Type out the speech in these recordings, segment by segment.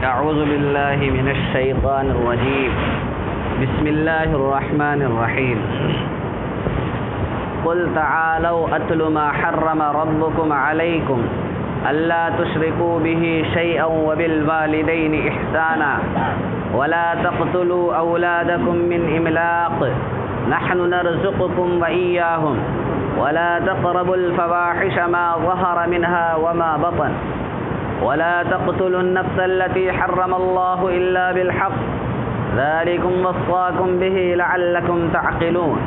أعوذ بالله من الشيطان الرجيم بسم الله الرحمن الرحيم قل تعالوا أتل ما حرم ربكم عليكم ألا تشركوا به شيئا وبالوالدين إحسانا ولا تقتلوا أولادكم من إملاق نحن نرزقكم وإياهم ولا تقربوا الفواحش ما ظهر منها وما بطن ولا تقتلوا النفس التي حرم الله إلا بالحق ذلكم وصاكم به لعلكم تعقلون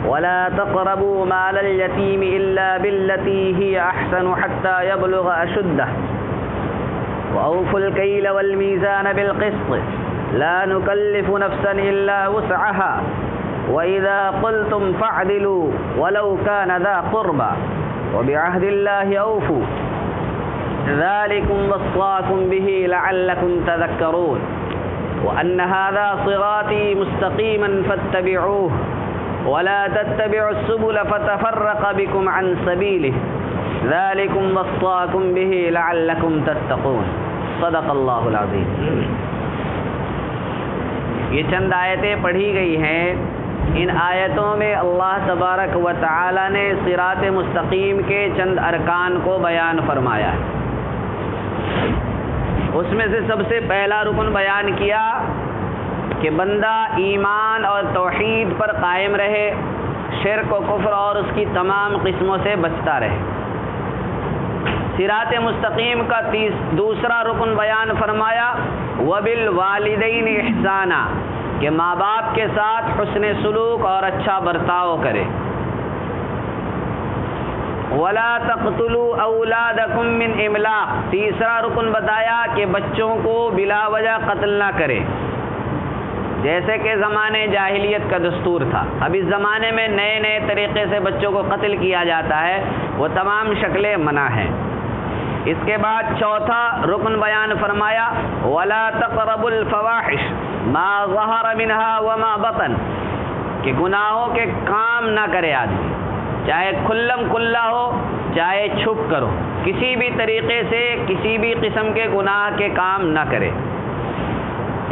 ولا تقربوا مال اليتيم إلا بالتي هي أحسن حتى يبلغ أشده وأوفوا الكيل والميزان بالقسط لا نكلف نفسا إلا وسعها وإذا قلتم فاعدلوا ولو كان ذا قربى وبعهد الله أوفوا ذلكم وصاكم به لعلكم تذكرون وأن هذا صراطي مستقيما فاتبعوه ولا تتبعوا السبل فتفرق بكم عن سبيله ذلكم وصاكم به لعلكم تتقون صدق اللہ العظیم۔ یہ چند آیتیں پڑھی گئی ہیں، ان آیتوں میں اللہ تبارک و تعالی نے صراط مستقیم کے چند ارکان کو بیان فرمایا ہے۔ اس میں سے سب سے پہلا رکن بیان کیا کہ بندہ ایمان اور توحید پر قائم رہے، شرک و کفر اور اس کی تمام قسموں سے بچتا رہے۔ صراط مستقیم کا دوسرا رکن بیان فرمایا وبالوالدین احسانا، کہ ماں باپ کے ساتھ حسن سلوک اور اچھا برتاؤ کرے۔ ولا تقتلوا اولادکم من املاق، تیسرا رکن بتایا کہ بچوں کو بلا وجہ قتل نہ کرے، جیسے کہ زمانے جاہلیت کا دستور تھا۔ اب اس زمانے میں نئے نئے طریقے سے بچوں کو قتل کیا جاتا ہے، وہ تمام شکلیں منع ہیں۔ اس کے بعد چوتھا رکن بیان فرمایا ولا تقربوا الفواحش ما ظہر منها وما بطن، کہ گناہوں کے کام نہ کرے آدمی، چاہے کھلم کھلا ہو چاہے چھپ کر ہو، کسی بھی طریقے سے کسی بھی قسم کے گناہ کے کام نہ کرے۔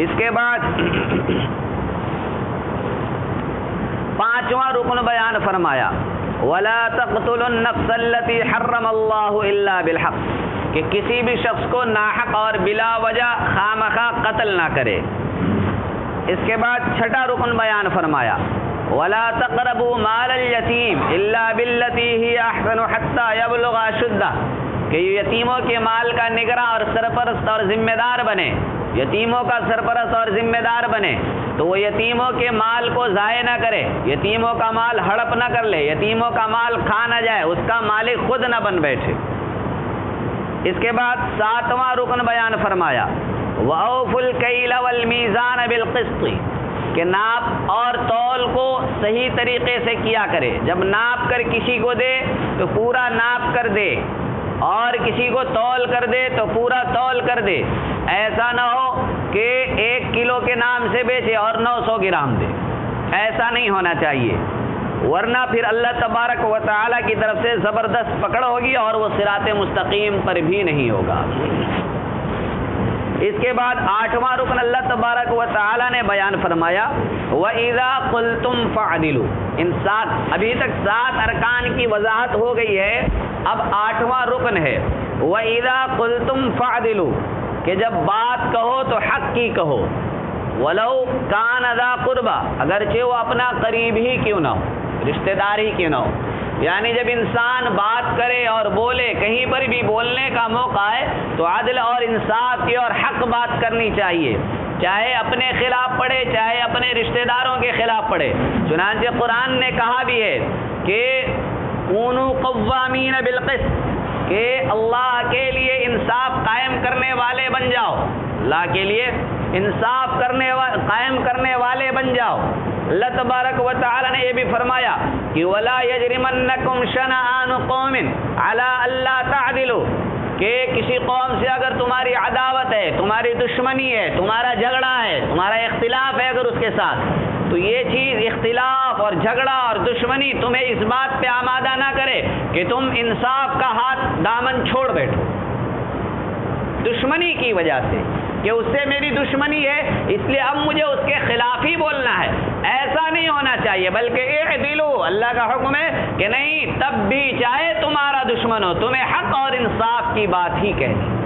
اس کے بعد پانچواں رکن بیان فرمایا ولا تقتلوا النفس التي حرم الله الا بالحق، کہ کسی بھی شخص کو ناحق اور بلا وجہ خامخواہ قتل نہ کرے۔ اس کے بعد چھٹا رکن بیان فرمایا ولا تقربوا مال اليتيم الا بالتي هي احسن حتى يبلغ اشده، کہ یتیموں کے مال کا نگراں اور سرپرست اور ذمہ دار بنے، یتیموں کا سرپرست اور ذمہ دار بنے تو وہ یتیموں کے مال کو ضائع نہ کرے، یتیموں کا مال ہڑپ نہ کر لے، یتیموں کا مال کھا نہ جائے، اس کا مالک خود نہ بن بیٹھے۔ اس کے بعد ساتواں رکن بیان فرمایا وَأَوْفُوا الْكَيْلَ وَالْمِيزَانَ بِالْقِسْطِ، کہ ناپ اور تول کو صحیح طریقے سے کیا کرے، جب ناپ کر کسی کو دے تو پورا ناپ کر دے، اور کسی کو تول کر دے تو پورا تول کر دے، ایسا نہ ہو کہ 1 کلو کے نام سے بیچے اور 900 گرام دے، ایسا نہیں ہونا چاہیے، ورنہ پھر اللہ تبارک و تعالی کی طرف سے زبردست پکڑ ہوگی اور وہ صراط مستقیم پر بھی نہیں ہوگا۔ اس کے بعد آٹھواں رکن اللہ تبارک و تعالی نے بیان فرمایا وَإِذَا قُلْتُمْ فَعْدِلُوا، ان ابھی تک 7 ارکان کی وضاحت ہو گئی ہے، اب آٹھواں رکن ہے وَإِذَا قُلْتُمْ فَعْدِلُوا، کہ جب بات کہو تو حق کی کہو، وَلَوْ كَانَ ذَا قُرْبَى، اگرچہ وہ اپنا قریب ہی کیوں نہ ہو، رشتہ دار ہی کیوں نہ ہو، یعنی جب انسان بات کرے اور بولے، کہیں پر بھی بولنے کا موقع ہے تو عدل اور انصاف کی اور حق بات کرنی چاہیے، چاہے اپنے خلاف پڑے چاہے اپنے رشتہ داروں کے خلاف پڑے۔ چنانچہ قرآن نے کہا بھی ہے کہ کونوا قوامین بالقسط، کہ اللہ کے لیے انصاف قائم کرنے والے بن جاؤ، اللہ کے لیے انصاف قائم کرنے والے بن جاؤ۔ اللہ تبارک و تعالی نے یہ بھی فرمایا کہ وَلَا يَجْرِمَنَّكُمْ شَنَآنُ قَوْمٍ عَلَىٰ أَلَّا تَعْدِلُوا، کہ کسی قوم سے اگر تمہاری عداوت ہے، تمہاری دشمنی ہے، تمہارا جھگڑا ہے، تمہارا اختلاف ہے اگر اس کے ساتھ، تو یہ چیز اختلاف اور جھگڑا اور دشمنی تمہیں اس بات پہ آمادہ نہ کرے کہ تم انصاف کا ہاتھ دامن چھوڑ بیٹھو۔ دشمنی کی وجہ سے کہ اس سے میری دشمنی ہے اس لیے اب مجھے اس کے خلاف ہی بولنا ہے، ایسا نہیں ہونا چاہیے، بلکہ اعدلوا، اللہ کا حکم ہے کہ نہیں، تب بھی چاہے تمہارا دشمن ہو تمہیں حق اور انصاف کی بات ہی کہنی۔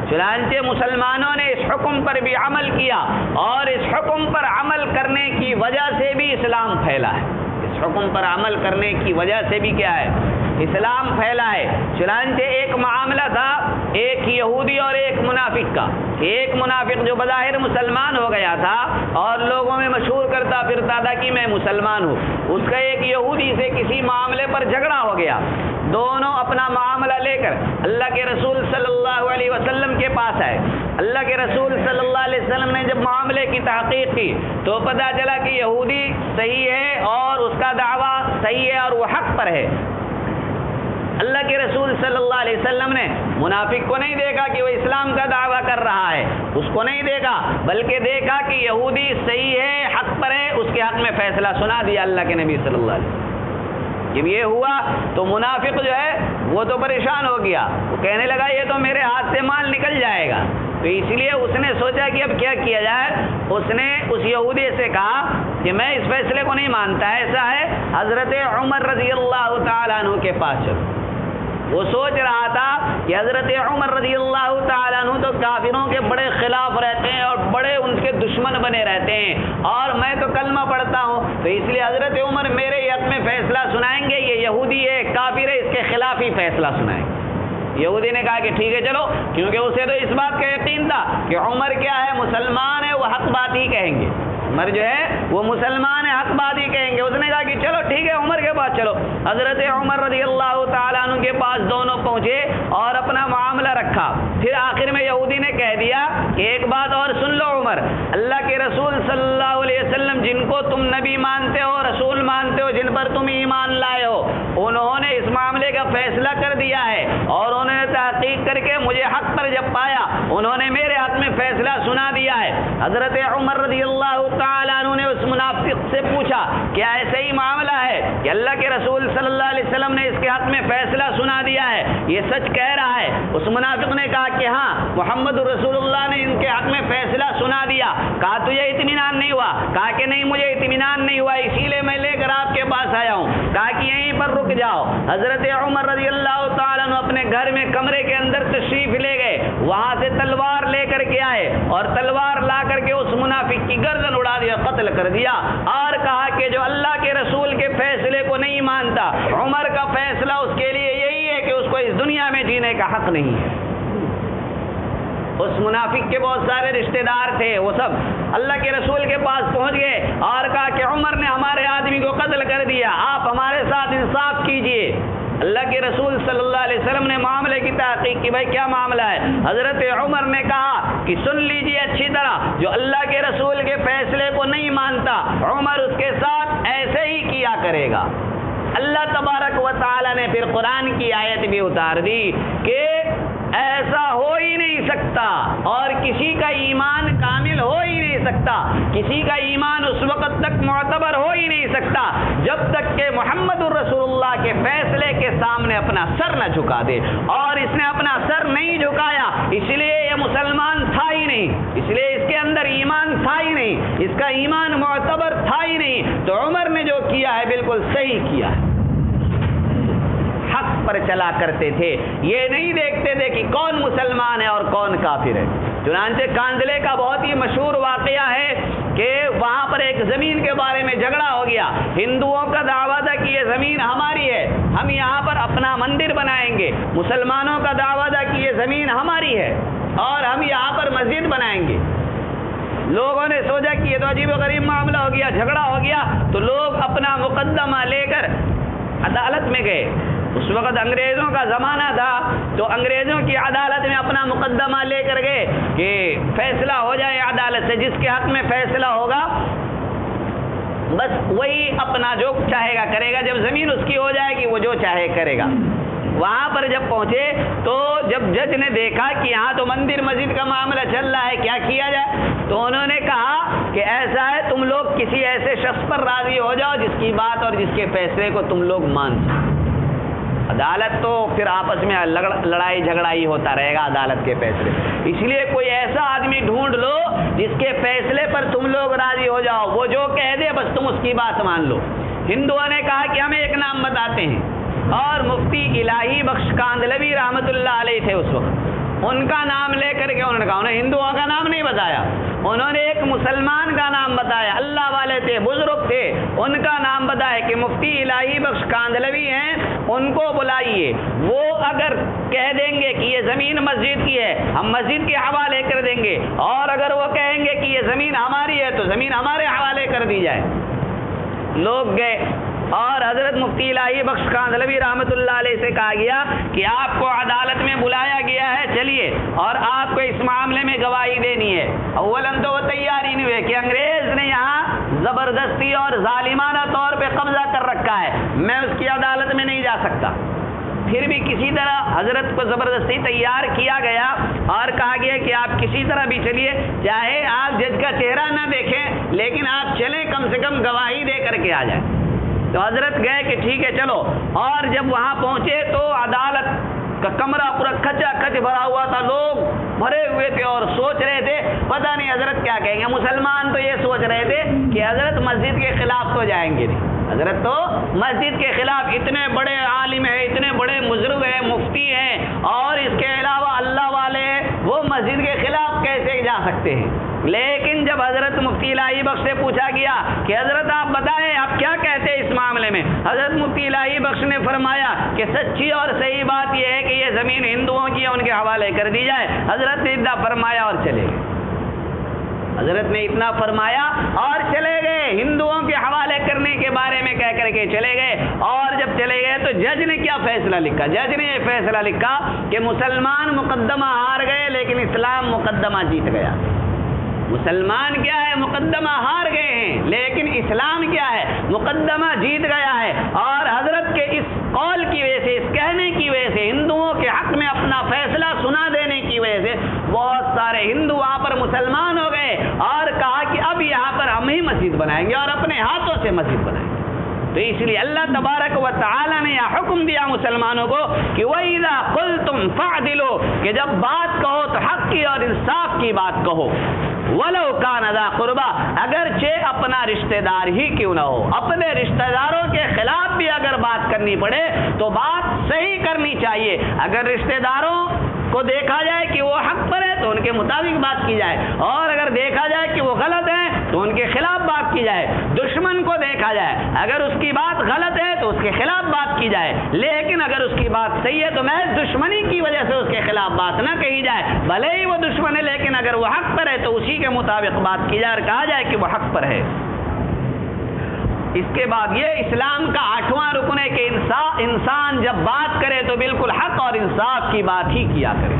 چنانچہ مسلمانوں نے اس حکم پر بھی عمل کیا، اور اس حکم پر عمل کرنے کی وجہ سے بھی اسلام پھیلا ہے، اس حکم پر عمل کرنے کی وجہ سے بھی کیا ہے، اسلام پھیلا ہے۔ چنانچہ ایک معاملہ تھا ایک یہودی اور ایک منافق کا، ایک منافق جو بظاہر مسلمان ہو گیا تھا اور لوگوں میں مشہور کرتا پھرتا تھا کہ میں مسلمان ہوں، اس کا ایک یہودی سے کسی معاملے پر جھگڑا ہو گیا، دونوں اپنا معاملہ لے کر اللہ کے رسول صلی اللہ علیہ وسلم کے پاس آئے۔ اللہ کے رسول صلی اللہ علیہ وسلم نے جب معاملے کی تحقیق کی تو پتہ چلا کہ یہودی صحیح ہے اور اس کا دعویٰ صحیح ہے اور وہ حق پر ہے۔ اللہ کے رسول صلی اللہ علیہ وسلم نے منافق کو نہیں دیکھا کہ وہ اسلام کا دعویٰ کر رہا ہے، اس کو نہیں دیکھا، بلکہ دیکھا کہ یہودی صحیح ہے، حق پر ہے، اس کے حق میں فیصلہ سنا دیا اللہ کے نبی صلی اللہ علیہ وسلم۔ جب یہ ہوا تو منافق جو ہے وہ تو پریشان ہو گیا، وہ کہنے لگا یہ تو میرے ہاتھ سے مال نکل جائے گا، تو اس لیے اس نے سوچا کہ اب کیا کیا جائے۔ اس نے اس یہودی سے کہا کہ میں اس فیصلے کو نہیں مانتا، ایسا ہے حضرت عمر رضی اللہ تعالیٰ عنہ کے پاس چلو۔ وہ سوچ رہا تھا کہ حضرت عمر رضی اللہ تعالیٰ عنہ تو کافروں کے بڑے خلاف رہتے ہیں اور بڑے ان کے دشمن بنے رہتے ہیں، اور میں تو کلمہ پڑھتا ہوں، تو اس لیے حضرت عمر میرے حق میں فیصلہ سنائیں گے، یہ یہودی ہے کافر ہے، اس کے خلاف ہی فیصلہ سنائیں گے۔ یہودی نے کہا کہ ٹھیک ہے چلو، کیونکہ اسے تو اس بات کا یقین تھا کہ عمر کیا ہے، مسلمان ہے، وہ حق بات ہی کہیں گے، عمر جو ہے وہ مسلمان ہے، حق بات ہی کہیں گے۔ اس نے کہا کہ چلو ٹھیک ہے عمر کے پاس چلو۔ حضرت عمر رضی اللہ تعالیٰ عنہ کے پاس دونوں پہنچے اور اپنا معاملہ رکھا۔ پھر آخر میں یہودی نے کہہ دیا کہ ایک بات اور سن لو عمر، اللہ کے رسول صلی اللہ علیہ وسلم جن کو تم نبی مانتے ہو، رسول مانتے ہو، جن پر تم ایمان لائے ہو، انہوں نے اس معاملے کا فیصلہ کر دیا ہے، اور انہوں نے تحقیق کر کے مجھے حق پر جب پایا انہوں نے میرے حق میں فیصلہ سنا دیا ہے۔ حضرت عمر رضی اللہ تعالیٰ عنہ نے اس منافق سے پوچھا کیا ایسا ہی معاملہ ہے کہ اللہ کے رسول صلی اللہ علیہ وسلم نے اس کے حق میں فیصلہ سنا دیا ہے، یہ سچ کہہ رہا ہے؟ اس منافق نے کہا کہ ہاں، محمد رسول اللہ نے ان کے حق میں فیصلہ سنا دیا۔ کہا تجھے اطمینان نہیں ہوا؟ کہا کہ نہیں مجھے اطمینان نہیں ہوا، اسی لیے میں لے کر آپ کے پاس آیا ہوں۔ کہا کہ یہیں پر رک جاؤ۔ حضرت عمر رضی اللہ تعالیٰ عنہ اپنے گھر میں کمرے کے اندر تشریف لے گئے، وہاں سے تلوار لے کر کے آئے اور تلوار لا کر کے اس منافق کی گردن اڑا دیا، قتل کر دیا، اور کہا کہ جو اللہ کے رسول کے فیصلے کو نہیں مانتا، عمر کا فیصلہ اس کے لیے یہی ہے کہ اس کو اس دنیا میں جینے کا حق نہیں ہے۔ اس منافق کے بہت سارے رشتہ دار تھے، وہ سب اللہ کے رسول کے پاس پہنچ گئے اور کہا کہ عمر نے ہمارے آدمی کو قتل کر دیا، آپ ہمارے ساتھ انصاف کیجئے۔ اللہ کے رسول صلی اللہ علیہ وسلم نے معاملے کی تحقیق کی، بھائی کیا معاملہ ہے؟ حضرت عمر نے کہا کہ سن لیجئے اچھی طرح، جو اللہ کے رسول کے فیصلے کو نہیں مانتا، عمر اس کے ساتھ ایسے ہی کیا کرے گا۔ اللہ تبارک و تعالی نے پھر قرآن کی آیت بھی اتار دی کہ ایسا ہو ہی نہیں سکتا، اور کسی کا ایمان کامل ہو ہی نہیں سکتا، کسی کا ایمان اس وقت تک معتبر ہو ہی نہیں سکتا جب تک کہ محمد الرسول اللہ کے فیصلے کے سامنے اپنا سر نہ جھکا دے، اور اس نے اپنا سر نہیں جھکایا، اس لیے یہ مسلمان تھا ہی نہیں، اس لیے اس کے اندر ایمان تھا ہی نہیں، اس کا ایمان معتبر تھا ہی نہیں، تو عمر نے جو کیا ہے بالکل صحیح کیا ہے، حق پر چلا کرتے تھے، یہ نہیں دیکھتے تھے کہ کون مسلمان ہے اور کون کافر ہے۔ چنانچہ کاندلے کا بہت ہی مشہور واقعہ ہے کہ وہاں پر ایک زمین کے بارے میں جھگڑا ہو گیا، ہندوؤں کا دعویٰ تھا کہ یہ زمین ہماری ہے، ہم یہاں پر اپنا مندر بنائیں گے، مسلمانوں کا دعویٰ تھا کہ یہ زمین ہماری ہے اور ہم یہاں پر مسجد بنائیں گے۔ لوگوں نے سوچا کہ یہ تو عجیب و غریب معاملہ ہو گیا، جھگڑا ہو گیا، تو لوگ اپنا مقدمہ لے کر عدالت میں گئے۔ اس وقت انگریزوں کا زمانہ تھا، تو انگریزوں کی عدالت میں اپنا مقدمہ لے کر گئے کہ فیصلہ ہو جائے عدالت سے، جس کے حق میں فیصلہ ہوگا بس وہی اپنا جو چاہے گا کرے گا، جب زمین اس کی ہو جائے گی وہ جو چاہے کرے گا۔ وہاں پر جب پہنچے تو جب جج نے دیکھا کہ یہاں تو مندر مسجد کا معاملہ چل رہا ہے، کیا کیا جائے، تو انہوں نے کہا کہ ایسا ہے تم لوگ کسی ایسے شخص پر راضی ہو جاؤ جس کی بات اور جس کے فیصلے کو تم لوگ مان سکو۔ عدالت تو پھر آپس میں لڑائی جھگڑا ہی ہوتا رہے گا عدالت کے فیصلے. اس لیے کوئی ایسا آدمی ڈھونڈ لو جس کے فیصلے پر تم لوگ راضی ہو جاؤ, وہ جو کہہ دے بس تم اس کی بات مان لو. ہندوؤں نے کہا کہ ہمیں ایک نام بتاتے ہیں, اور مفتی الہی بخش کاندھلوی رحمۃ اللہ علیہ تھے اس وقت, ان کا نام لے کر کے انہوں نے کہا, انہیں ہندوؤں کا نام نہیں بتایا, انہوں نے ایک مسلمان کا نام بتایا, اللہ والے تھے, بزرگ تھے, ان کا نام بتایا کہ مفتی الہی بخش کاندھلوی ہیں, ان کو بلائیے. وہ اگر کہہ دیں گے کہ یہ زمین مسجد کی ہے, ہم مسجد کے حوالے کر دیں گے, اور اگر وہ کہیں گے کہ یہ زمین ہماری ہے تو زمین ہمارے حوالے کر دی جائے. لوگ گئے اور حضرت مفتی الہی بخش کاندھلوی رحمۃ اللہ علیہ سے کہا گیا کہ آپ کو عدالت میں بلایا گیا ہے, چلیے, اور آپ کو اس معاملے میں گواہی دینی ہے. اولاً تو وہ تیار ہی نہیں ہوئے کہ انگریز نے یہاں زبردستی اور ظالمانہ طور پہ قبضہ کر رکھا ہے, میں اس کی عدالت میں نہیں جا سکتا. پھر بھی کسی طرح حضرت کو زبردستی تیار کیا گیا اور کہا گیا کہ آپ کسی طرح بھی چلیے, چاہے آپ جج کا چہرہ نہ دیکھیں لیکن آپ چلیں, کم سے کم گواہی دے کر کے آ جائیں. تو حضرت گئے کہ ٹھیک ہے چلو, اور جب وہاں پہنچے تو عدالت کا کمرہ پورا کھچا کھچ بھرا ہوا تھا, لوگ بھرے ہوئے تھے اور سوچ رہے تھے پتہ نہیں حضرت کیا کہیں گے. مسلمان تو یہ سوچ رہے تھے کہ حضرت مسجد کے خلاف تو جائیں گے نہیں, حضرت تو مسجد کے خلاف, اتنے بڑے عالم ہیں, اتنے بڑے بزرگ ہیں, مفتی ہیں, اور اس کے علاوہ اللہ والے ہیں, وہ مسجد کے خلاف کیسے جا سکتے ہیں. لیکن جب حضرت مفتی الہی بخش سے پوچھا گیا کہ حضرت آپ بتائیں آپ کیا کہتے ہیں اس معاملے میں, حضرت مفتی الہی بخش نے فرمایا کہ سچی اور صحیح بات یہ ہے کہ یہ زمین ہندوؤں کی ہے, ان کے حوالے کر دی جائے. حضرت نے اتنا فرمایا اور چلے گئے, حضرت نے اتنا فرمایا اور چلے گئے, ہندوؤں کے حوالے کرنے کے بارے میں کہہ کر کے چلے گئے. اور جب چلے گئے تو جج نے کیا فیصلہ لکھا, جج نے یہ فیصلہ لکھا کہ مسلمان مقدمہ ہار گئے لیکن اسلام مقدمہ جیت گیا. مسلمان کیا ہے, مقدمہ ہار گئے ہیں, لیکن اسلام کیا ہے, مقدمہ جیت گیا ہے. اور حضرت کے اس قول کی وجہ سے, اس کہنے کی وجہ سے, ہندوؤں کے حق میں اپنا فیصلہ سنا دینے کی وجہ سے بہت سارے ہندو وہاں پر مسلمان ہو گئے اور کہا کہ اب یہاں پر ہم ہی مسجد بنائیں گے اور اپنے ہاتھوں سے مسجد بنائیں گے. تو اس لیے اللہ تبارک و تعالی نے یہ حکم دیا مسلمانوں کو کہ وَإِذَا قُلْتُمْ فَعْدِلُوا, کہ جب بات کہو تو حق کی اور انصاف کی بات کہو. وَلَوْ كَانَ ذَا قُرْبَى, اگرچہ اپنا رشتہ دار ہی کیوں نہ ہو, اپنے رشتہ داروں کے خلاف بھی اگر بات کرنی پڑے تو بات صحیح کرنی چاہیے. اگر رشتہ داروں کو دیکھا جائے کہ وہ حق پر ہے تو ان کے مطابق بات کی جائے, اور اگر دیکھا جائے کہ وہ غلط ہے تو ان کے خلاف بات کی جائے. دشمن کو دیکھا جائے, اگر اس کی بات غلط ہے تو اس کے خلاف بات کی جائے, لیکن اگر اس کی بات صحیح ہے تو محض دشمنی کی وجہ سے اس کے خلاف بات نہ کہی جائے. بھلے ہی وہ دشمن ہے لیکن اگر وہ حق پر ہے تو اسی کے مطابق بات کی جائے اور کہا جائے کہ وہ حق پر ہے. اس کے بعد یہ اسلام کا 8واں رکن ہے کہ انسان جب بات کرے تو بالکل حق اور انصاف کی بات ہی کیا کرے.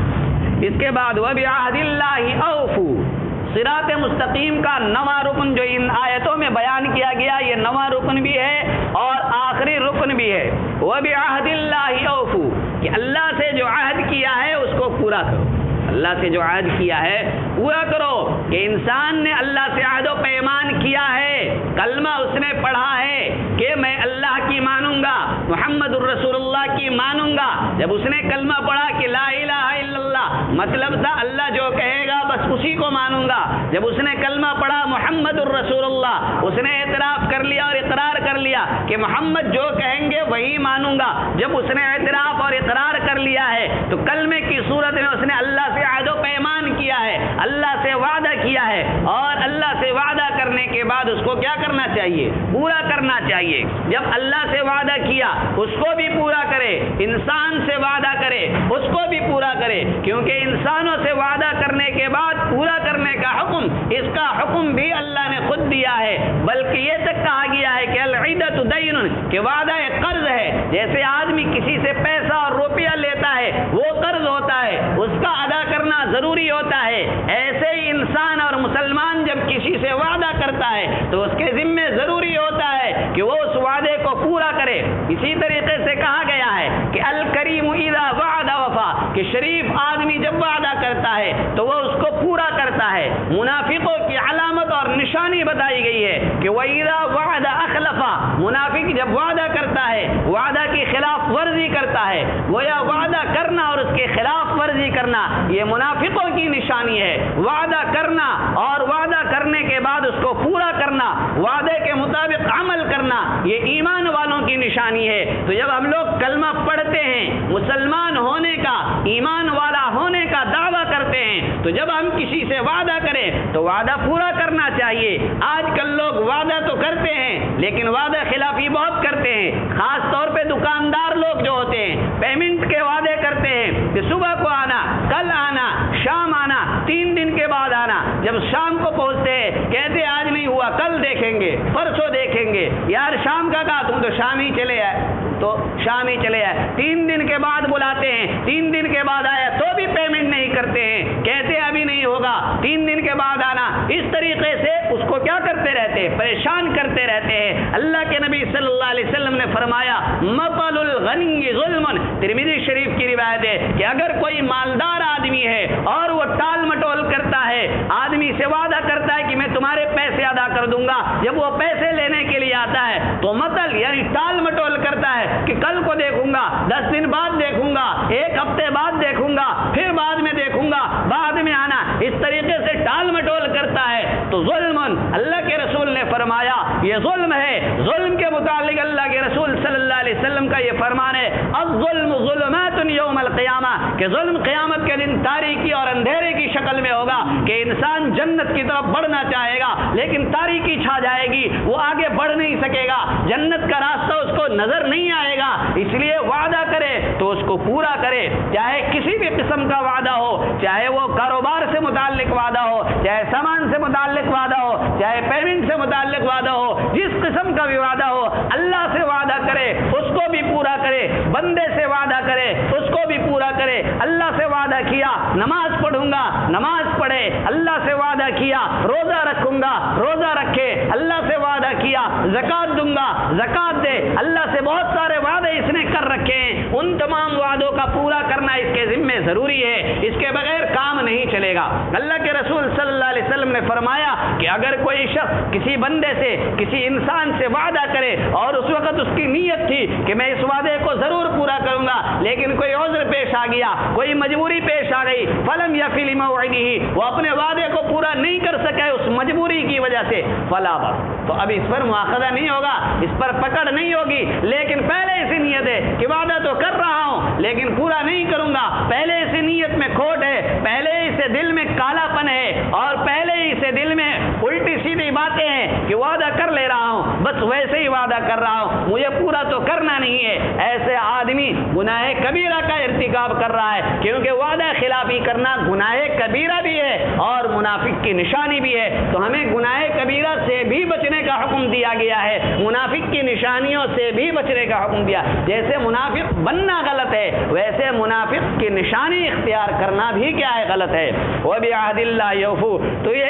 اس کے بعد وَبِعَهْدِ اللَّهِ أَوْفُوا, صراط مستقیم کا 9واں رکن جو ان آیتوں میں بیان کیا گیا, یہ 9واں رکن بھی ہے اور آخری رکن بھی ہے. وَبِعَهْدِ اللَّهِ أَوْفُوا, کہ اللہ سے جو عہد کیا ہے اس کو پورا کرو, اللہ سے جو عہد کیا ہے پورا کرو. کہ انسان نے اللہ سے عہد و پیمان کیا ہے, کلمہ اس نے پڑھا ہے کہ میں اللہ کی مانوں گا, محمد الرسول اللہ کی مانوں گا. جب اس نے کلمہ پڑھا کہ لا الہ الا اللہ, مطلب تھا اللہ جو کہے گا بس اسی کو مانوں گا. جب اس نے کلمہ پڑھا محمد الرسول اللہ, اس نے اعتراف کر لیا اور اقرار کر لیا کہ محمد جو کہیں گے وہی مانوں گا. جب اس نے اعتراف اور اقرار کر لیا ہے تو کلمے کی صورت میں اس نے اللہ سے عہد و پیمان کیا ہے, اللہ سے وعدہ کیا ہے, اور اللہ سے وعدہ کرنے کے بعد اس کو کیا کرنا چاہیے, پورا کرنا چاہیے. جب اللہ سے وعدہ کیا اس کو بھی پورا کرے, انسان سے وعدہ کرے اس کو بھی پورا کرے, کیونکہ انسانوں سے وعدہ کرنے کے بعد پورا کرنے کا حکم, اس کا حکم بھی اللہ نے خود دیا ہے. بلکہ یہ تک کہا گیا ہے کہ العدۃ دین, کہ وعدہ ایک قرض ہے. جیسے آدمی کسی سے پیسہ اور روپیہ لیتا ہے وہ قرض ہوتا ہے, اس کا ادا کرنا ضروری ہوتا ہے, ایسے ہی انسان اور مسلمان جب کسی سے وعدہ کرتا ہے تو اس کے ذمے ضروری ہوتا ہے کہ وہ اس وعدے کو پورا کرے. اسی طریقے سے کہا گیا ہے کہ الکریم اذا وعد وفا, کہ شریف آدمی جب وعدہ کرتا ہے تو وہ اس کو پورا کرتا ہے۔ منافقوں کی علامت اور نشانی بتائی گئی ہے کہ وَإِذَا وَعَدَ أَخْلَفَ، منافق جب وعدہ کرتا ہے وعدہ کی خلاف ورزی کرتا ہے، گویا وعدہ کرنا اور اس کے خلاف ورزی کرنا یہ منافقوں کی نشانی ہے۔ وعدہ کرنا اور وعدہ کرنے کے بعد اس کو پورا کرنا، وعدے کے مطابق عمل کرنا یہ ایمان والوں کی نشانی ہے۔ تو جب ہم لوگ کلمہ پڑھتے ہیں، مسلمان ہونے کا، ایمان والا ہونے کا دعویٰ کرتے ہیں، تو جب ہم کسی سے وعدہ کریں تو وعدہ پورا کرنا چاہیے۔ آج کل لوگ وعدہ تو کرتے ہیں لیکن وعدہ خلافی بہت کرتے ہیں، خاص طور پہ دکاندار لوگ جو ہوتے ہیں پیمنٹ کے وعدے کرتے ہیں کہ صبح کو آنا، کل آنا، شام آنا، 3 دن کے بعد آنا۔ جب شام کو پہنچتے ہیں کہتے آج نہیں ہوا، کل دیکھیں گے، پرسوں دیکھیں گے۔ یار شام کا کہا، تم تو شام ہی چلے آئے، تو شام ہی چلے آئے۔ 3 دن کے بعد بلاتے ہیں، 3 دن کے بعد آیا تو بھی پیمنٹ نہیں کرتے ہیں، کہتے ابھی نہیں ہوگا، 3 دن کے بعد آنا۔ اس طریقے سے اس کو کیا کرتے رہتے ہیں؟ پریشان کرتے رہتے ہیں۔ اللہ کے نبی صلی اللہ علیہ وسلم نے فرمایا مطل الغنی ظلم، ترمذی شریف کی روایت ہے کہ اگر کوئی مالدار آدمی ہے اور وہ ٹال مٹول کرتا ہے، آدمی سے وعدہ کرتا ہے کہ میں تمہارے پیسے ادا کر دوں گا، جب وہ پیسے لینے کے لیے آتا ہے تو مطل یعنی ٹال مٹول کرتا ہے کہ کل کو دیکھوں گا، 10 دن بعد دیکھوں گا، 1 ہفتے بعد دیکھوں گا، پھر بعد میں دیکھوں گا، بعد میں آنا، اس طریقے سے ٹال مٹول کرتا ہے تو ظلم، اللہ کے رسول نے فرمایا یہ ظلم ہے۔ ظلم کے متعلق اللہ کے رسول صلی اللہ علیہ وسلم کا یہ فرمان ہے الظلم ظلمات یوم القیامہ، کہ ظلم قیامت کے دن تاریکی اور اندھیرے کی شکل میں ہوگا کہ انسان جنت کی طرف بڑھنا چاہے گا لیکن تاریکی چھا جائے گی، وہ آگے بڑھ نہیں سکے گا، جنت کا راستہ اس کو نظر نہیں آئے گا۔ اس لیے وعدہ کرے تو اس کو پورا کرے، چاہے کسی بھی قسم کا وعدہ ہو، چاہے وہ کاروبار سے متعلق وعدہ ہو، چاہے سامان سے متعلق وعدہ ہو، چاہے پیمنٹ سے متعلق وعدہ ہو، جس قسم کا بھی وعدہ ہو، اللہ سے وعدہ کرے اس کو بھی پورا کرے، بندے سے وعدہ کرے اس کو بھی پورا کرے۔ اللہ سے وعدہ کیا نماز پڑھوں گا، نماز پڑھے، اللہ سے وعدہ کیا روزہ رکھوں گا، روزہ رکھے، اللہ سے وعدہ کیا زکات دوں گا، زکات دے، اللہ سے بہت سارے وعدے اس نے کر رکھے ہیں، ان تمام وعدوں کا پورا کرنا اس کے ذمے ضروری ہے، اس کے بغیر کام نہیں چلے گا۔ اللہ کے رسول صلی اللہ علیہ وسلم نے فرمایا کہ اگر کوئی شخص کسی بندے سے، کسی انسان سے وعدہ کرے اور اس وقت اس کی نیت تھی کہ میں اس وعدے کو ضرور پورا کروں گا لیکن کوئی عذر پیش آ گیا، کوئی مجبوری پیش آ گئی، فلم یفی لموعدہ، وہ اپنے وعدے کو پورا نہیں کر سکے اس مجبوری کی وجہ سے، فلا بأس، تو اب اس پر مواخذہ نہیں ہوگا، اس پر پکڑ نہیں ہوگی، لیکن پہلے ایسی نیت ہے کہ وعدہ تو کر رہا ہوں لیکن پورا نہیں کروں گا، پہلے ایسی نیت میں کھوٹ ہے، پہلے اسے دل میں کالا پن ہے اور پہلے اسے دل میں الٹی سیدھی باتیں ہیں کہ وعدہ کر لے رہا ہوں، بس ویسے ہی وعدہ کر رہا ہوں، مجھے پورا تو کرنا نہیں ہے، ایسے آدمی گناہ کبیرہ کا ارتکاب کر رہا ہے، کیونکہ وعدہ خلافی کرنا گناہ کبیرہ بھی ہے اور منافق کی نشانی بھی ہے۔ تو ہمیں گناہ کبیرہ سے بھی بچنے کا حکم دیا گیا ہے، منافق کی نشانیوں سے بھی بچنے کا حکم دیا، جیسے منافق بننا غلط ہے ویسے منافق کی نشانی اختیار کرنا بھی کیا ہے؟ غلط ہے۔ وَبِعَهْدِ اللَّهِ يَوْفُونَ، تو یہ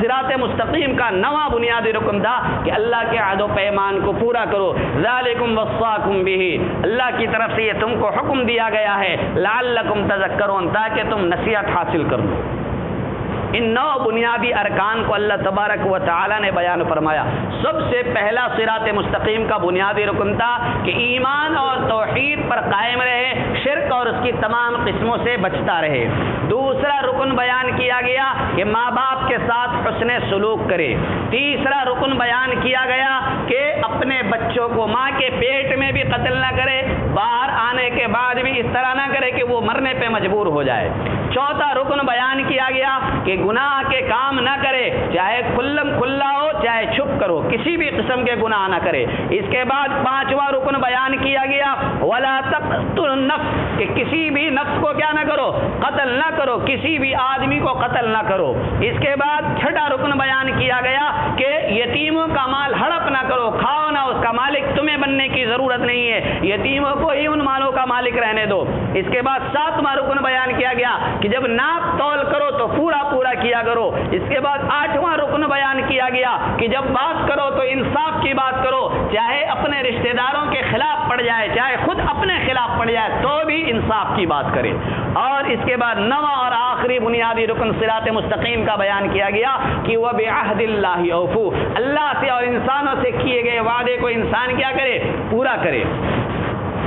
صراط مستقیم کا نواں بنیادی رکن تھا کہ اللہ کے عہد و پیمان کو پورا کرو۔ ذَلِكُمْ وَصَّاكُمْ بِهِ، اللہ کی طرف سے یہ تم کو حکم دیا گیا ہے، لَعَلَّكُمْ تَذَكَّرُونَ، تاکہ تم نصیحت حاصل کر لو۔ ان 9 بنیادی ارکان کو اللہ تبارک و تعالی نے بیان فرمایا۔ سب سے پہلا صراط مستقیم کا بنیادی رکن تھا کہ ایمان اور توحید پر قائم رہے، شرک اور اس کی تمام قسموں سے بچتا رہے۔ دوسرا رکن بیان کیا گیا کہ ماں باپ کے ساتھ حسن سلوک کرے۔ تیسرا رکن بیان کیا گیا کہ اپنے بچوں کو ماں کے پیٹ میں بھی قتل نہ کرے، باہر آنے کے بعد بھی اس طرح نہ کرے کہ وہ مرنے پہ مجبور ہو جائے۔ چوتھا رکن بیان کیا گیا کہ گناہ کے کام نہ کرے، چاہے کھلم کھلا ہو چاہے چھپ کرو، کسی بھی قسم کے گناہ نہ کرے۔ اس کے بعد پانچواں رکن بیان کیا گیا ولا تقتلوا النفس، کہ کسی بھی نفس کو کیا نہ کرو؟ قتل نہ کرو، کسی بھی آدمی کو قتل نہ کرو۔ اس کے بعد چھٹا رکن بیان کیا گیا کہ یتیموں کا مال ہڑپ نہ کرو، کھاؤ نہ، اس کا مالک تمہیں بننے کی ضرورت نہیں ہے، یتیموں کو ہی ان مالوں کا مالک رہنے دو۔ اس کے بعد ساتواں رکن بیان کیا گیا کہ جب ناپ تول کرو تو پورا ادا کیا کرو۔ اس کے بعد 8واں رکن بیان کیا گیا کہ جب بات کرو تو انصاف کی بات کرو، چاہے اپنے رشتہ داروں کے خلاف پڑ جائے، چاہے خود اپنے خلاف پڑ جائے، تو بھی انصاف کی بات کرے۔ اور اس کے بعد 9واں اور آخری بنیادی رکن صراط مستقیم کا بیان کیا گیا کہ وَبِعَهْدِ اللَّهِ أَوْفُوا، اللہ سے اور انسانوں سے کیے گئے وعدے کو انسان کیا کرے؟ پورا کرے۔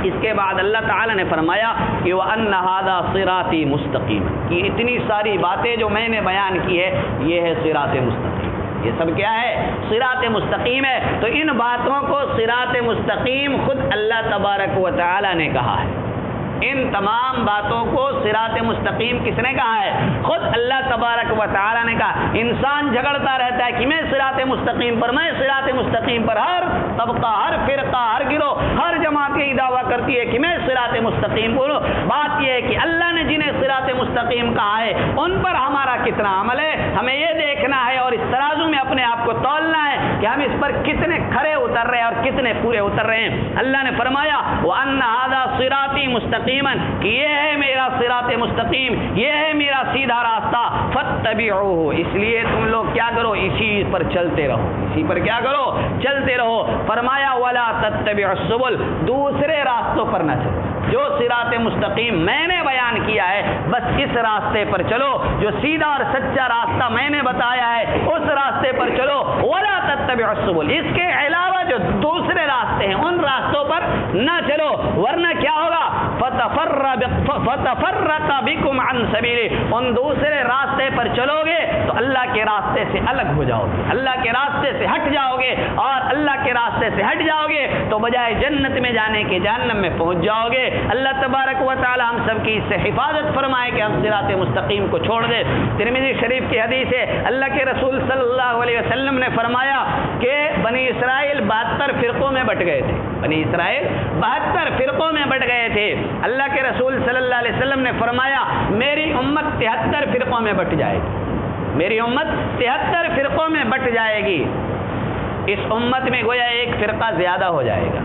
اس کے بعد اللہ تعالی نے فرمایا کہ وَأَنَّ هَذَا صِرَاطِي مُسْتَقِيمٌ، کہ اتنی ساری باتیں جو میں نے بیان کی ہے یہ ہے صراط مستقیم۔ یہ سب کیا ہے؟ صراط مستقیم ہے۔ تو ان باتوں کو صراط مستقیم خود اللہ تبارک و تعالی نے کہا ہے۔ ان تمام باتوں کو صراط مستقیم کس نے کہا ہے؟ خود اللہ تبارک و تعالی نے کہا۔ انسان جھگڑتا رہتا ہے کہ میں صراط مستقیم پر، میں صراط مستقیم پر، ہر طبقہ، ہر فرقہ، ہر گروہ، ہر جماعت یہ دعویٰ کرتی ہے کہ میں صراط مستقیم پر ہوں۔ بات یہ ہے کہ اللہ نے جنہیں صراط مستقیم کہا ہے ان پر ہمارا کتنا عمل ہے، ہمیں یہ دیکھنا ہے اور اس ترازو میں اپنے آپ کو تولنا ہے کہ ہم اس پر کتنے کھرے اتر رہے ہیں اور کتنے پورے اتر رہے ہیں۔ اللہ نے فرمایا وَأَنَّ هَذَا صِرَاطِي مُسْتَقِيمًا، کہ یہ ہے میرا صراط مستقیم، یہ ہے میرا سیدھا راستہ، فَاتَّبِعُوهُ، اس لیے تم لوگ کیا کرو؟ اسی پر چلتے رہو، اسی پر کیا کرو؟ چلتے رہو۔ فرمایا وَلَا تَتَّبِعُوا السُّبُلَ، دوسرے راستوں پر نہ چلو۔ جو صراط مستقیم میں نے بیان کیا ہے بس اس راستے پر چلو، جو سیدھا اور سچا راستہ میں نے بتایا ہے اس راستے پر چلو۔ وَلَا تَتَّبِعُوا السُّبُلَ، اس کے علاوہ جو دوسرے راستے ہیں ان راستوں پر نہ چلو، ورنہ کیا ہوگا؟ فَتَفَرَّقَ بِكُمْ عَنْ سَبِيلِهِ، ان دوسرے راستے پر چلو گے تو اللہ کے راستے سے الگ ہو جاؤ گے، اللہ کے راستے سے ہٹ جاؤ گے، اور اللہ کے راستے سے ہٹ جاؤ گے تو بجائے جنت میں جانے کے جہنم میں پہنچ جاؤ گے۔ اللہ تبارک و تعالی ہم سب کی اس سے حفاظت فرمائے کہ ہم صراط مستقیم کو چھوڑ دیں۔ ترمذی شریف کی حدیث ہے، اللہ کے رسول صلی اللہ علیہ وسلم نے فرمایا کہ بنی اسرائیل 72 فرقوں میں بٹ گئے تھے، بنی اسرائیل 72 فرقوں میں بٹ گئے تھے۔ اللہ کے رسول صلی اللہ علیہ وسلم نے فرمایا میری امت 73 فرقوں میں بٹ جائے گی، میری امت 73 فرقوں میں بٹ جائے گی۔ اس امت میں گویا ایک فرقہ زیادہ ہو جائے گا۔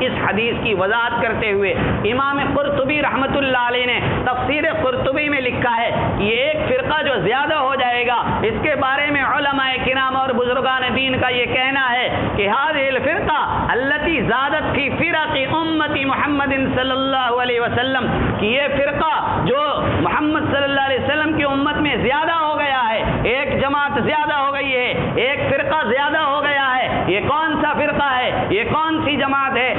اس حدیث کی وضاحت کرتے ہوئے امام قرطبی رحمۃ اللہ علیہ نے تفسیر قرطبی میں لکھا ہے کہ یہ ایک فرقہ جو زیادہ ہو جائے گا، اس کے بارے میں علماء کرام اور بزرگان دین کا یہ کہنا ہے کہ هذه الفرقہ التي زادت في فرق امت محمد صلی اللہ علیہ وسلم، کہ یہ فرقہ جو محمد صلی اللہ علیہ وسلم کی امت میں زیادہ ہو گیا ہے، ایک جماعت زیادہ ہو گئی ہے، ایک فرقہ زیادہ ہو گیا ہے۔ یہ کون سا فرقہ ہے؟ یہ کون سی جماعت ہے؟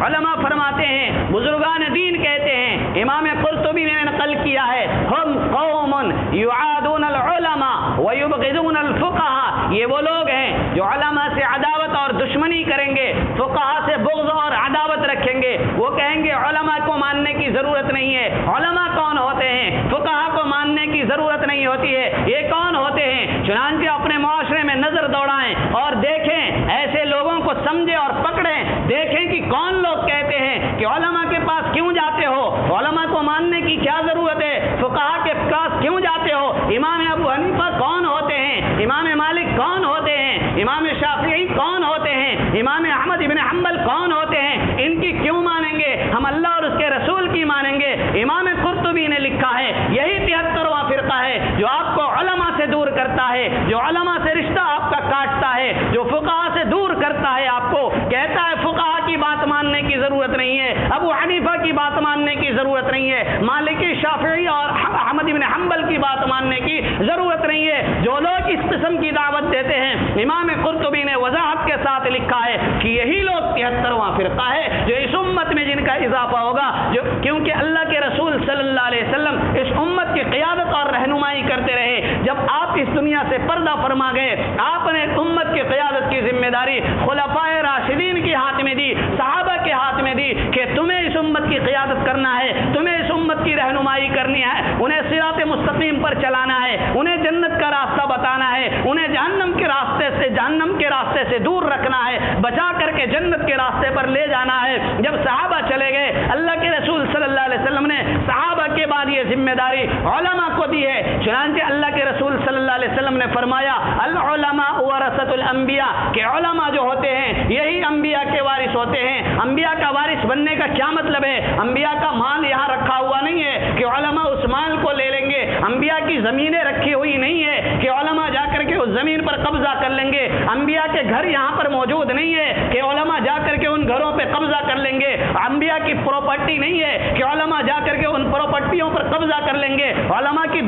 علماء فرماتے ہیں، بزرگان دین کہتے ہیں، امام قرطبی نے نقل کیا ہے، ہم قوم یعادون العلماء ویبغضون الفقہاء، یہ وہ لوگ ہیں جو علماء سے عداوت اور دشمنی کریں گے، فقہاء سے بغض اور عداوت رکھیں گے۔ وہ کہیں گے علماء کو ماننے کی ضرورت نہیں ہے۔ علماء کون ہوتے ہیں؟ فقہاء کو ماننے کی ضرورت نہیں ہوتی ہے۔ یہ کون ہوتے ہیں؟ چنانچہ اپنے معاشرے میں نظر دوڑائیں اور دیکھیں، ایسے لوگوں کو سمجھیں اور پکڑیں، دیکھیں کہ کون لوگ کہتے ہیں کہ علماء کے پاس کیوں جاتے ہو، علماء کو ماننے کی کیا ضرورت ہے، فقہاء کے پاس کیوں جاتے ہو۔ امام ابو حنیفہ کون ہوتے ہیں؟ امام مالک کون ہوتے ہیں؟ امام شافعی کون ہوتے ہیں؟ امام احمد ابن حنبل کون ہوتے ہیں؟ ان کی کیوں مانیں گے؟ ہم اللہ اور اس کے رسول کی مانیں گے۔ امام قرطبی نے لکھا ہے یہی 73واں فرقہ ہے جو آپ کو علماء سے دور کرتا ہے، جو علماء سے رشتہ آپ کا کاٹتا ہے، جو فقہاء سے دور کرتا ہے، آپ کو کہتا ہے فقہاء کی بات ماننے کی ضرورت نہیں ہے، ابو حنیفہ کی بات ماننے کی ضرورت نہیں ہے، مالکی، شافعی اور احمد بن حنبل کی بات ماننے کی ضرورت نہیں ہے۔ جو لوگ اس قسم کی دعوت دیتے ہیں، امام قرطبی نے وضاحت کے ساتھ لکھا ہے کہ یہی لوگ 73واں فرقہ ہے جو اس امت میں جن کا اضافہ ہوگا، جو کیونکہ اللہ کے رسول صلی اللہ علیہ وسلم اس امت کی قیادت اور رہنمائی کرتے رہے۔ جب آپ اس دنیا سے پردہ فرما گئے، آپ نے امت کی قیادت کی ذمہ داری خلفائے راشدین کے ہاتھ میں دی، صحابہ کے ہاتھ میں دی کہ تمہیں اس امت کی قیادت کرنا ہے، تمہیں اس امت کی رہنمائی کرنی ہے، انہیں صراط مستقیم پر چلانا ہے، انہیں جنت کا راستہ بتانا ہے، انہیں جہنم کے راستے سے دور رکھنا ہے، بچا کر کے جنت کے راستے پر لے جانا ہے۔ جب صحابہ چلے گئے، اللہ کے رسول صلی اللہ علیہ وسلم نے صحابہ کے بعد یہ ذمہ داری علماء کو دی ہے۔ چنانچہ اللہ کے رسول صلی اللہ علیہ وسلم نے فرمایا العلماء ورثۃ الانبیاء، کہ علماء جو ہوتے ہیں یہی انبیاء کے وارث ہوتے ہیں۔ انبیاء کا وارث بننے کا کیا مطلب ہے؟ انبیاء کا مال یہاں رکھا ہوا نہیں ہے کہ علماء اس مال کو لے لیں گے، انبیاء کی زمینیں رکھی ہوئی نہیں ہے کہ علماء جا کر کے اس زمین پر قبضہ کر لیں گے. انبیاء کے گھر یہاں پر موجود نہیں ہے کہ علماء جا کر کے ان گھروں پہ قبضہ کر لیں گے. انبیاء کی پراپرٹی نہیں ہے کہ علماء جا کر کے ان پراپرٹیوں پر قبضہ کر لیں گے. علماء کی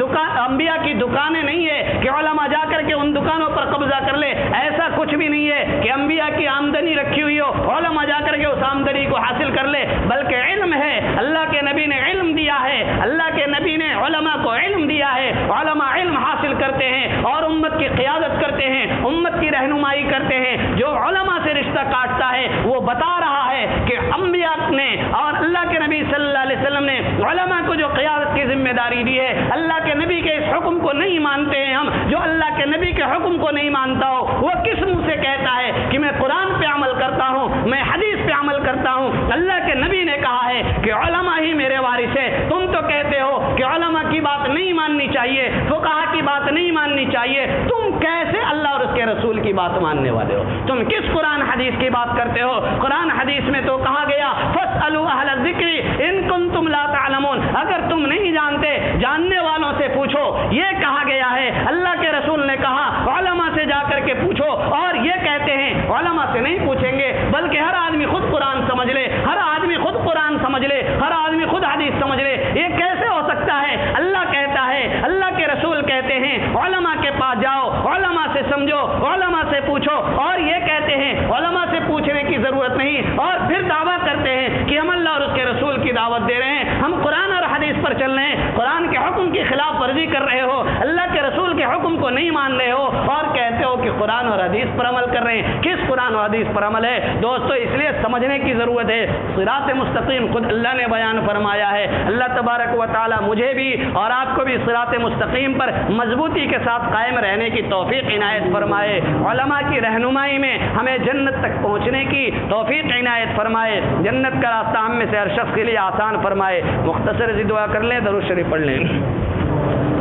انبیاء کی دکانیں نہیں ہے کہ علماء جا کر کے ان دکانوں پر قبضہ کر لے. ایسا کچھ بھی نہیں ہے کہ انبیاء کی آمدنی رکھی ہوئی ہو علماء جا کر کے اس آمدنی کو حاصل کر لے. بلکہ علم ہے, اللہ کے نبی نے علم دیا ہے, اللہ کے نبی نے علماء کو علم دیا ہے. علماء علم حاصل کرتے ہیں اور امت کی قیادت کرتے ہیں, امت کی رہنمائی کرتے ہیں. جو علماء سے رشتہ کاٹتا ہے وہ بتا رہا ہے کہ انبیاء نے اور اللہ کے نبی صلی اللہ علیہ وسلم نے علماء کو جو قیادت کی ذمہ داری دی ہے, اللہ کے نبی کے اس حکم کو نہیں مانتے ہیں ہم. جو اللہ کے نبی کے حکم کو نہیں مانتا ہو وہ کس منہ سے کہتا ہے کہ میں قرآن پہ عمل کرتا ہوں, میں حدیث پہ عمل کرتا ہوں. اللہ کے نبی نے کہا ہے کہ علماء ہی میرے وارث ہے. تم تو کہتے ہو کہ علماء کی بات نہیں ماننی چاہیے, فقہا کی بات نہیں ماننی چاہیے. تم کیسے اللہ اور اس کے رسول کی بات ماننے والے ہو؟ تم کس قرآن حدیث کی بات کرتے ہو؟ قرآن حدیث میں تو کہا گیا فاسألوا اہل الذکر ان کنتم لا تعلمون, اگر تم نہیں جانتے جاننے والوں سے پوچھو. یہ کہا گیا ہے, اللہ کے رسول نے کہا علماء سے جا کر کے پوچھو. اور یہ کہتے ہیں علماء سے نہیں پوچھیں گے بلکہ ہر آدمی خود قرآن سمجھ لے, ہر آدمی خود قرآن سمجھ لے, ہر آدمی خود حدیث سمجھ لے. یہ کیسے ہو سکتا ہے؟ اللہ کہتا ہے, اللہ کے رسول کہتے ہیں علماء کے پاس جاؤ, علماء سے سمجھو, علماء سے پوچھو. اور یہ کہتے ہیں علماء سے پوچھنے کی ضرورت نہیں, اور پھر دعویٰ کرتے ہیں کہ ہم اللہ اور اس کے رسول کی دعوت دے رہے ہیں, ہم قرآن اور حدیث پر چل رہے ہیں. قرآن کے حکم کی خلاف ورزی کر رہے ہو, اللہ کے رسول کے حکم کو نہیں مان رہے ہو, اور کہتے ہو کہ قرآن اور حدیث پر عمل کر رہے ہیں. کس قرآن اور حدیث پر عمل ہے دوستو؟ اس لیے سمجھنے کی ضرورت ہے. صراط مستقیم خود اللہ نے بیان فرمایا ہے. اللہ تبارک و تعالی مجھے بھی اور آپ کو بھی صراط مستقیم پر مضبوطی کے ساتھ قائم رہنے کی توفیق عنایت فرمائے. علماء کی رہنمائی میں ہمیں جنت تک پہنچنے کی توفیق عنایت فرمائے. جنت کا راستہ ہم میں سے ہر شخص کے لیے آسان فرمائے. مختصر سی دعا کر لیں, درود شریف پڑھ لیں.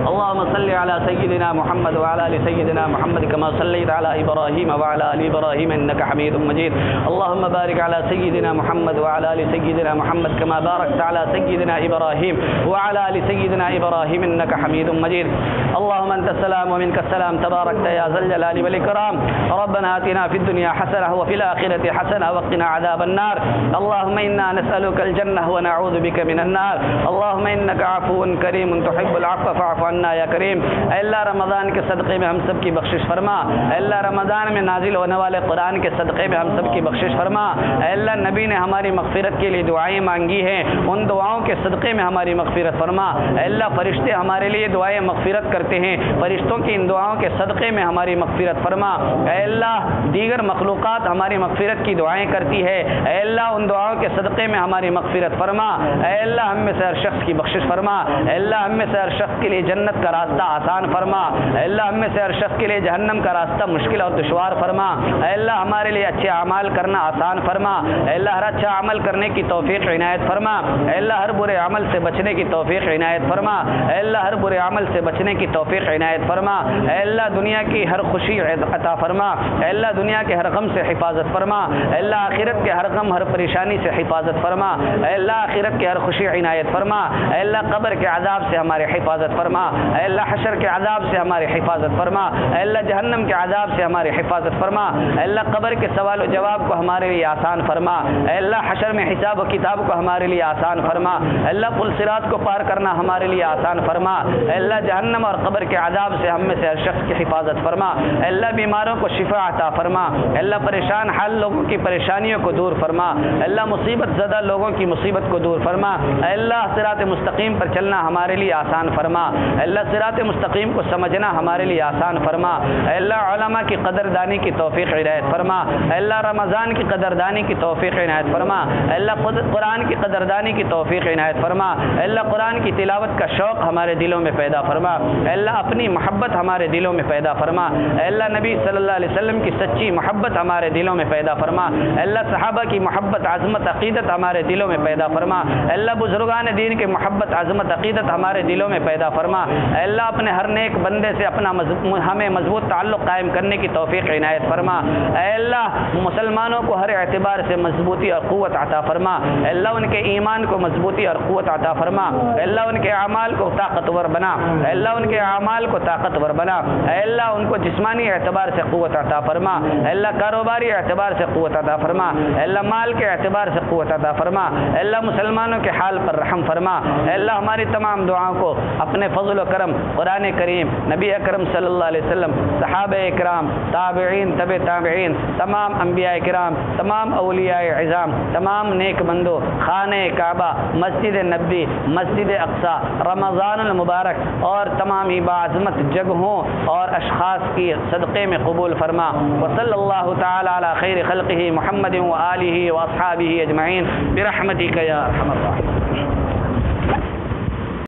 اللهم صل على سيدنا محمد وعلى ال سيدنا محمد كما صليت على ابراهيم وعلى ال ابراهيم انك حميد مجيد. اللهم بارك على سيدنا محمد وعلى ال سيدنا محمد كما باركت على سيدنا ابراهيم وعلى ال سيدنا ابراهيم انك حميد مجيد. اللهم انت السلام ومنك السلام تباركت يا ذا الجلال والاكرام. ربنا آتنا في الدنيا حسنه وفي الاخره حسنه وقنا عذاب النار. اللهم انا نسالك الجنه ونعوذ بك من النار. اللهم انك عفو كريم تحب العفو فاعف عنا یا کریم. اے اللہ رمضان کے صدقے میں ہم سب کی بخشش فرما. اے اللہ رمضان میں نازل ہونے والے قرآن کے صدقے میں ہم سب کی بخشش فرما. اے اللہ نبی نے ہماری مغفرت کے لیے دعائیں مانگی ہیں, ان دعاؤں کے صدقے میں ہماری مغفرت فرما. اے اللہ فرشتے ہمارے لیے دعائیں مغفرت کرتے ہیں, فرشتوں کی ان دعاؤں کے صدقے میں ہماری مغفرت فرما. اے اللہ دیگر مخلوقات ہماری مغفرت کی دعائیں کرتی ہے, اے اللہ ان دعاؤں کے صدقے میں ہماری مغفرت فرما. اے اللہ ہم میں سے ہر شخص کی بخشش فرما. اے اللہ ہم میں سے ہر شخص کے لیے جنت کا راستہ آسان فرما. اے اللہ ہم میں سے ہر شخص کے لیے جہنم کا راستہ مشکل اور دشوار فرما. اے اللہ ہمارے لیے اچھے اعمال کرنا آسان فرما. اے اللہ ہر اچھا عمل کرنے کی توفیق عنایت فرما. اے اللہ ہر برے عمل سے بچنے کی توفیق عنایت فرما. اے اللہ ہر برے عمل سے بچنے کی توفیق عنایت فرما. اے اللہ دنیا کی ہر خوشی عطا فرما. اے اللہ دنیا کے ہر غم سے حفاظت فرما. اے اللہ آخرت کے ہر غم ہر پریشانی سے حفاظت فرما. اے اللہ آخرت کے ہر خوشی عنایت فرما. اے اللہ قبر کے عذاب سے ہماری حفاظت فرما. اے اللہ حشر کے عذاب سے ہماری حفاظت فرما. اے اللہ جہنم کے عذاب سے ہماری حفاظت فرما. اے اللہ قبر کے سوال و جواب کو ہمارے لیے آسان فرما. اے اللہ حشر میں حساب و کتاب کو ہمارے لیے آسان فرما. اے اللہ پل صراط کو پار کرنا ہمارے لیے آسان فرما. اے اللہ جہنم اور قبر کے عذاب سے ہم میں سے ہر شخص کی حفاظت فرما. اے اللہ بیماروں کو شفا عطا فرما. اے اللہ پریشان حال لوگوں کی پریشانیوں کو دور فرما. اے اللہ مصیبت زدہ لوگوں کی مصیبت کو دور فرما. اے اللہ صراط مستقیم پر چلنا ہمارے لیے آسان فرما. اے اللہ صراط مستقیم کو سمجھنا ہمارے لیے آسان فرما. اے اللہ علماء کی قدردانی کی توفیق عنایت فرما. اے اللہ رمضان کی قدردانی کی توفیق عنایت فرما. اے اللہ قرآن کی قدردانی کی توفیق عنایت فرما. اے اللہ قرآن کی تلاوت کا شوق ہمارے دلوں میں پیدا فرما. اے اللہ اپنی محبت ہمارے دلوں میں پیدا فرما. اے اللہ نبی صلی اللہ علیہ وسلم کی سچی محبت ہمارے دلوں میں پیدا فرما. اے اللہ صحابہ کی محبت عظمت عقیدت ہمارے دلوں میں پیدا فرما. اے اللہ بزرگان دین کی محبت عظمت عقیدت ہمارے دلوں میں پیدا فرما. اے اللہ اپنے ہر نیک بندے سے اپنا ہمیں مضبوط تعلق قائم کرنے کی توفیق عنایت فرما. اے اللہ مسلمانوں کو ہر اعتبار سے مضبوطی اور قوت عطا فرما. اے اللہ ان کے ایمان کو مضبوطی اور قوت عطا فرما. اے اللہ ان کے اعمال کو طاقتور بنا. اے اللہ ان کے اعمال کو طاقتور بنا. اے اللہ ان کو جسمانی اعتبار سے قوت عطا فرما. اے اللہ کاروباری اعتبار سے قوت عطا فرما. اے اللہ مال کے اعتبار سے قوت عطا فرما. اے اللہ مسلمانوں کے حال پر رحم فرما. اے اللہ ہماری تمام دعاؤں کو اپنے فضل و کرم قرآن کریم نبی اکرم صلی اللہ علیہ وسلم صحابہ اکرام تابعین طب تابعین تمام انبیاء کرام تمام اولیاء عظام تمام نیک بندوں خانہ کعبہ مسجد نبی مسجد اقصی رمضان المبارک اور تمام ہی باعظمت جگہوں اور اشخاص کی صدقے میں قبول فرما. وصلی اللہ تعالی علی خیر خلقہ محمد و آلہ و اصحابہ اجمعین برحمتک یا ارحم الراحمین.